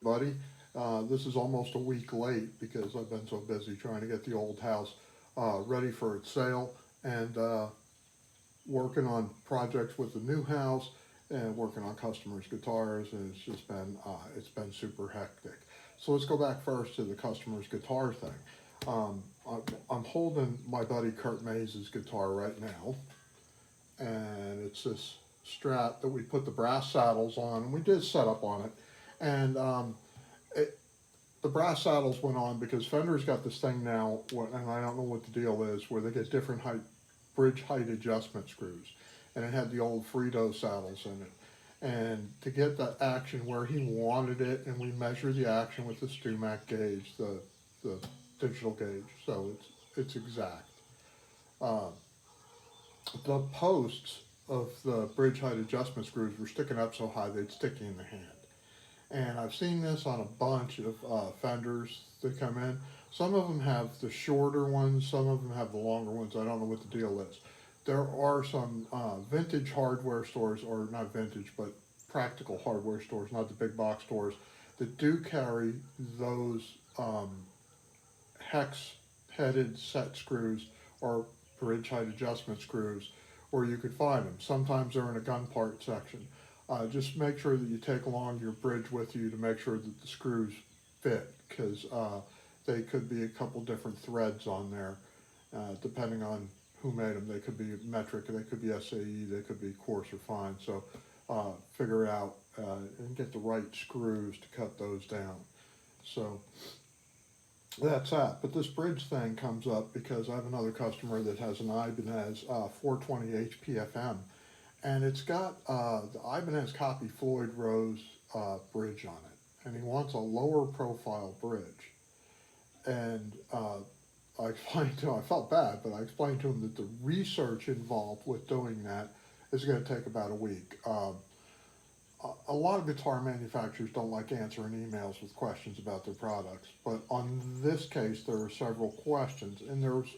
Buddy. This is almost a week late because I've been so busy trying to get the old house ready for its sale and working on projects with the new house and working on customers' guitars, and it's been super hectic. So let's go back first to the customers' guitar thing. I'm holding my buddy Kurt Mays' guitar right now, and it's this Strat that we put the brass saddles on, and we did set up on it, and it, the brass saddles went on because Fender's got this thing now, and I don't know what the deal is, where they get different height, bridge height adjustment screws, and it had the old Frito saddles in it. And to get that action where he wanted it, and we measure the action with the STUMAC gauge, the digital gauge, so it's exact. Uh, the posts of the bridge height adjustment screws were sticking up so high they'd stick you in the hand. And I've seen this on a bunch of fenders that come in. Some of them have the shorter ones, some of them have the longer ones. I don't know what the deal is. There are some vintage hardware stores, or not vintage, but practical hardware stores, not the big box stores, that do carry those hex headed set screws or bridge height adjustment screws where you could find them. Sometimes they're in a gun part section. Just make sure that you take along your bridge with you to make sure that the screws fit, because they could be a couple different threads on there, depending on who made them. They could be metric, they could be SAE, they could be coarse or fine. So figure out and get the right screws to cut those down. So that's that. But this bridge thing comes up because I have another customer that has an Ibanez 420HPFM, and it's got the Ibanez copy Floyd Rose bridge on it, and he wants a lower profile bridge. And I explained to him, I felt bad, but I explained to him that the research involved with doing that is going to take about a week. A lot of guitar manufacturers don't like answering emails with questions about their products, but on this case, there are several questions, and there's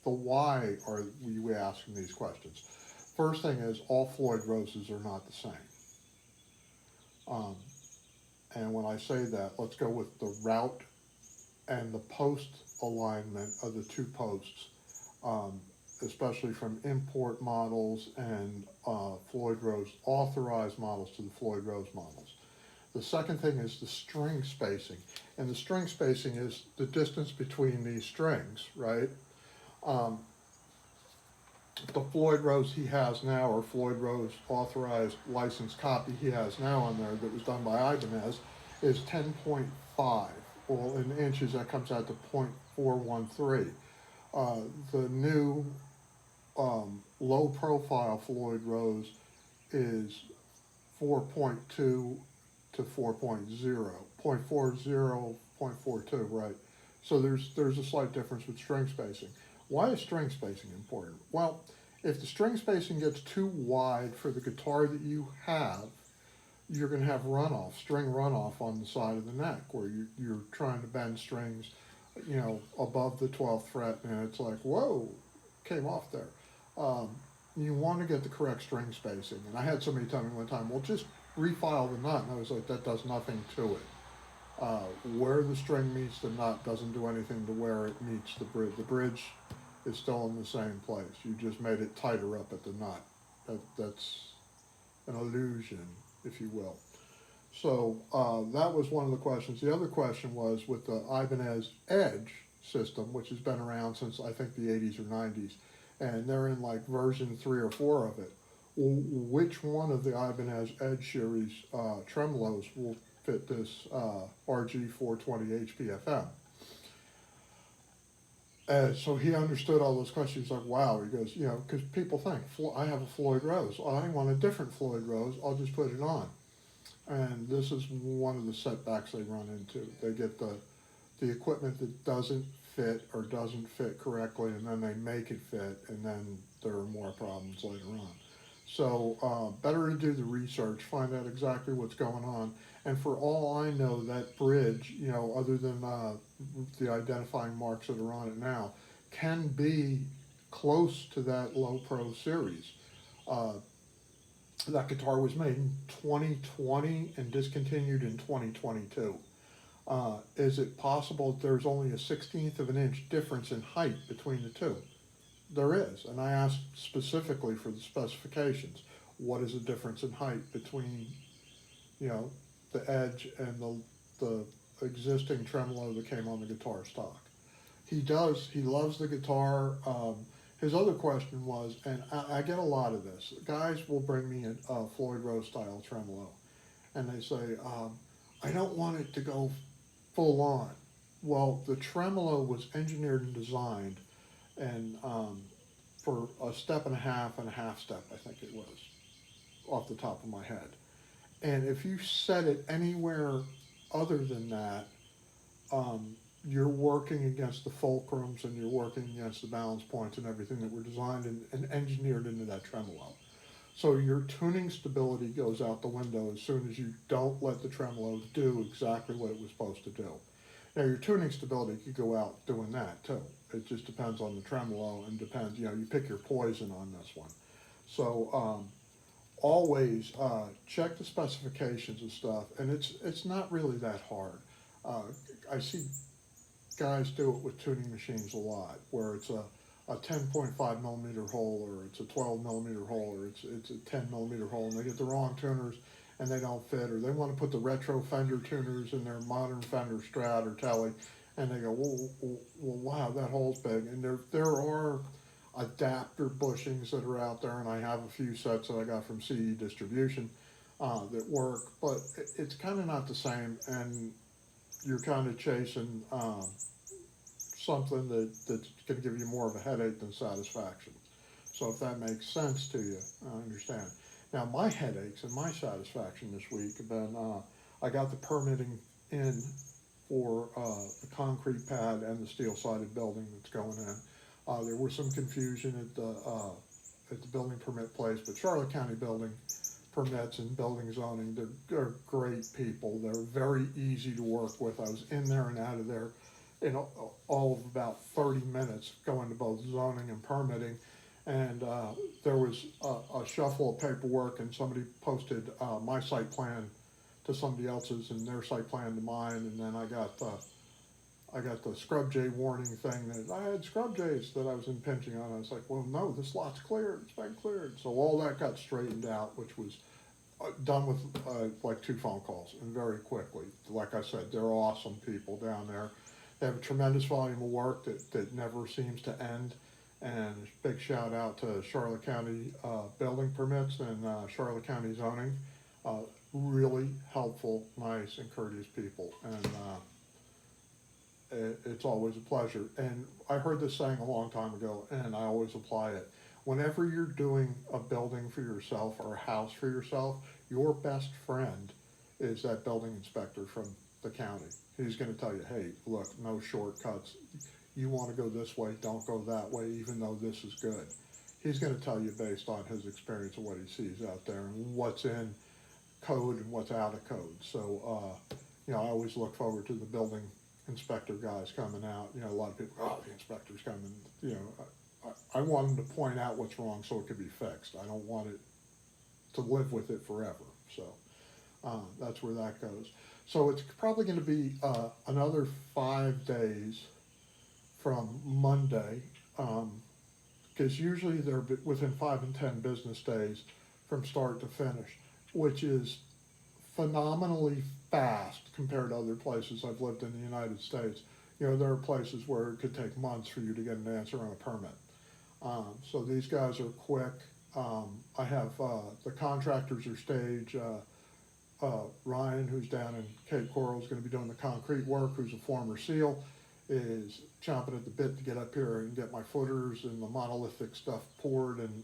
the why are we asking these questions. First thing is, all Floyd Roses are not the same. Um, and when I say that, let's go with the route and the post alignment of the two posts, um, especially from import models and Floyd Rose authorized models to the Floyd Rose models. The second thing is the string spacing. And the string spacing is the distance between these strings, right? Um, the Floyd Rose he has now, or Floyd Rose authorized licensed copy he has now on there that was done by Ibanez, is 10.5. Well, in inches, that comes out to 0.413. The new low profile Floyd Rose is 4.2 to 4.0, 0.40, 0.42, right? So there's a slight difference with string spacing. Why is string spacing important? Well, if the string spacing gets too wide for the guitar that you have, you're going to have runoff, string runoff on the side of the neck where you're trying to bend strings, above the 12th fret, and it's like, whoa, came off there. Um, you want to get the correct string spacing. And I had somebody tell me one time, well, just refile the nut. And I was like, that does nothing to it. Where the string meets the nut doesn't do anything to where it meets the bridge. The bridge is still in the same place. You just made it tighter up at the nut. That's an illusion, if you will. So that was one of the questions. The other question was with the Ibanez Edge system, which has been around since I think the 80s or 90s, and they're in like version 3 or 4 of it. Which one of the Ibanez Edge series tremolos will fit this RG420HPFM? So he understood all those questions. He's like, wow. He goes, because people think, I have a Floyd Rose. Oh, I want a different Floyd Rose. I'll just put it on. And this is one of the setbacks they run into. They get the equipment that doesn't fit or doesn't fit correctly, and then they make it fit, and then there are more problems later on. So better to do the research, find out exactly what's going on. And for all I know, that bridge, other than the identifying marks that are on it now, can be close to that low pro series. Uh, That guitar was made in 2020 and discontinued in 2022. Is it possible that there's only a 16th of an inch difference in height between the two? There is, and I asked specifically for the specifications. What is the difference in height between, you know, the Edge and the existing tremolo that came on the guitar stock? He does. He loves the guitar. His other question was, and I get a lot of this. Guys will bring me a Floyd Rose style tremolo, and they say, I don't want it to go full on. Well, the tremolo was engineered and designed, and for a step and a half step, I think it was, off the top of my head. And if you set it anywhere other than that, um, you're working against the fulcrums and you're working against the balance points and everything that were designed and engineered into that tremolo. So your tuning stability goes out the window as soon as you don't let the tremolo do exactly what it was supposed to do. Now your tuning stability could go out doing that too. It just depends on the tremolo and depends, you pick your poison on this one. So always check the specifications and stuff, and it's not really that hard. Uh, I see guys do it with tuning machines a lot, where it's a 10.5 millimeter hole, or it's a 12 millimeter hole, or it's a 10 millimeter hole, and they get the wrong tuners and they don't fit, or they want to put the retro Fender tuners in their modern Fender Strat or Tele, and they go, wow, that hole's big. And there are adapter bushings that are out there, and I have a few sets that I got from CE Distribution that work, but it's kind of not the same, and you're kind of chasing something that's going to give you more of a headache than satisfaction. So if that makes sense to you, I understand. Now my headaches and my satisfaction this week have been, I got the permitting in for the concrete pad and the steel-sided building that's going in. There was some confusion at the building permit place, but Charlotte County Building Permits and Building Zoning, they're great people. They're very easy to work with. I was in there and out of there in all of about 30 minutes, going to both zoning and permitting. And there was a shuffle of paperwork, and somebody posted my site plan to somebody else's and their site plan to mine, and then I got the scrub jay warning thing that I had scrub jays that I was impinging on. I was like, well, no, this lot's cleared. It's been cleared. So all that got straightened out, which was done with like 2 phone calls and very quickly. Like I said, they're awesome people down there. They have a tremendous volume of work that never seems to end. And big shout out to Charlotte County Building Permits and Charlotte County Zoning. Really helpful, nice, and courteous people. And it's always a pleasure. And I heard this saying a long time ago, and I always apply it. Whenever you're doing a building for yourself or a house for yourself, your best friend is that building inspector from the county. He's going to tell you, hey, look, no shortcuts. You want to go this way, don't go that way, even though this is good. He's going to tell you based on his experience of what he sees out there and what's in code and what's out of code. So, I always look forward to the building inspector guys coming out. A lot of people, the inspector's coming. I want them to point out what's wrong so it can be fixed. I don't want it to live with it forever. So that's where that goes. So it's probably going to be another 5 days from Monday, because usually they're within 5 and 10 business days from start to finish, which is phenomenally fast compared to other places I've lived in the United States. There are places where it could take months for you to get an answer on a permit. So these guys are quick. I have the contractors are stage. Ryan, who's down in Cape Coral, is going to be doing the concrete work, who's a former SEAL, is chomping at the bit to get up here and get my footers and the monolithic stuff poured and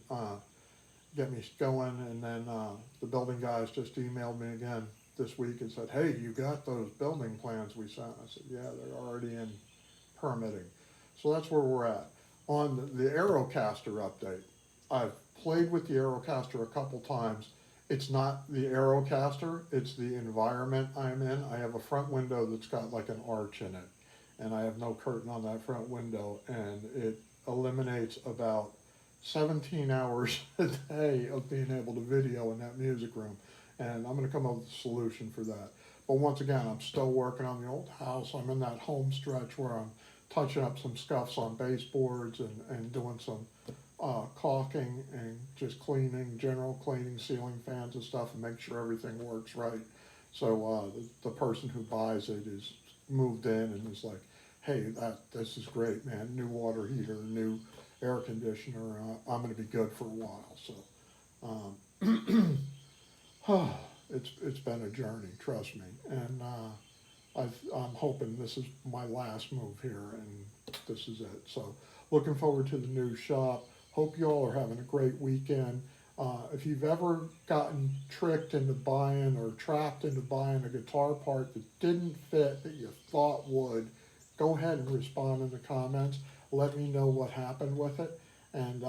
get me going. And then the building guys just emailed me again this week and said, hey, you got those building plans we sent? I said, yeah, they're already in permitting. So that's where we're at. On the Aerocaster update, I've played with the Aerocaster a couple times. It's not the Aerocaster, it's the environment I'm in. I have a front window that's got like an arch in it, and I have no curtain on that front window, and it eliminates about 17 hours a day of being able to video in that music room. And I'm going to come up with a solution for that. But once again, I'm still working on the old house. I'm in that home stretch where I'm touching up some scuffs on baseboards and doing some caulking and just cleaning, general cleaning, ceiling fans and stuff, and make sure everything works right. So the person who buys it is moved in and is like, hey, this is great, man. New water heater, new air conditioner. I'm going to be good for a while. So it's been a journey, trust me. And I'm hoping this is my last move here, and this is it. So looking forward to the new shop. Hope you all are having a great weekend. If you've ever gotten tricked into buying or trapped into buying a guitar part that didn't fit that you thought would, go ahead and respond in the comments. Let me know what happened with it, and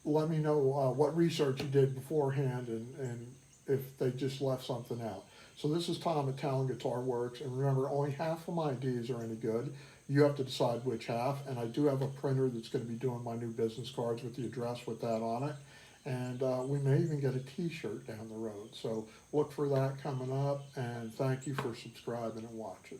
let me know what research you did beforehand, and if they just left something out. So this is Tom at Talon Guitar Works, and remember, only half of my ideas are any good. You have to decide which half, and I do have a printer that's going to be doing my new business cards with the address with that on it. And we may even get a t-shirt down the road. So look for that coming up, and thank you for subscribing and watching.